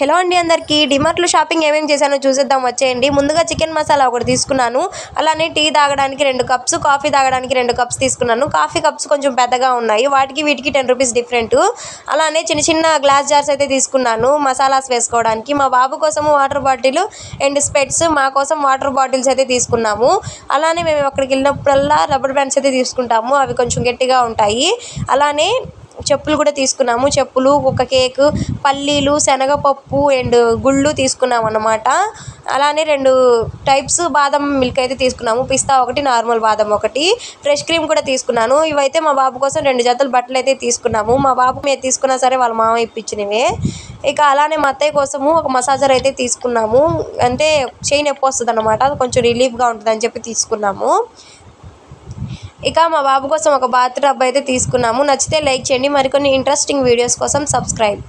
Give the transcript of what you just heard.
Hello అండి అందరికీ డిమార్ట్లో shopping ఏమేమి చేశానో చూసేద్దాం వచ్చేయండి. ముందుగా చికెన్ మసాలా ఒకటి తీసుకున్నాను. అలానే టీ తాగడానికి 2 కప్స్, కాఫీ తాగడానికి 2 కప్స్ తీసుకున్నాను. కాఫీ కప్స్ కొంచెం పెద్దగా ఉన్నాయి, వాటికి వీటికి 10 రూపీస్ డిఫరెంట్. అలానే చిన్న చిన్న గ్లాస్ జార్స్ అయితే తీసుకున్నాను మసాలాస్ వేసుకోవడానికి. మా బాబు కోసం వాటర్ బాటిల్ అండ్ స్పెట్స్, మా కోసం వాటర్ బాటిల్స్ అయితే తీసుకున్నాము. అలానే మేము అక్కడికి వెళ్ళినప్పుడల్లా రబ్బర్ బ్యాండ్స్ అయితే తీసుకుంటాము, అవి కొంచెం గట్టిగా ఉంటాయి. అలానే చెప్పులు కూడా తీసుకున్నాము. చెప్పులు, ఒక కేక్, పల్లీలు, శనగపప్పు అండ్ గుళ్ళు తీసుకున్నాము అన్నమాట. అలానే 2 టైప్స్ బాదం మిల్క్ అయితే తీసుకున్నాము, పిస్తా ఒకటి, నార్మల్ బాదం ఒకటి. ఫ్రెష్ క్రీమ్ కూడా తీసుకున్నాను. ఇవైతే మా బాబు కోసం 2 జతలు బట్టలు అయితే తీసుకున్నాము. మా బాబు మీద తీసుకున్నా సరే వాళ్ళ మామ ఇప్పించినవే. ఇక అలానే మా అత్తయ్య కోసము ఒక మసాజర్ అయితే తీసుకున్నాము. అంటే చెయ్యి నొప్పి వస్తుంది అన్నమాట, కొంచెం రిలీఫ్గా ఉంటుంది అని చెప్పి తీసుకున్నాము. ఇక మా బాబు కోసం ఒక బాత్ టబ్ అయితే తీసుకున్నాము. నచ్చితే లైక్ చేయండి. మరికొన్ని ఇంట్రెస్టింగ్ వీడియోస్ కోసం సబ్స్క్రైబ్.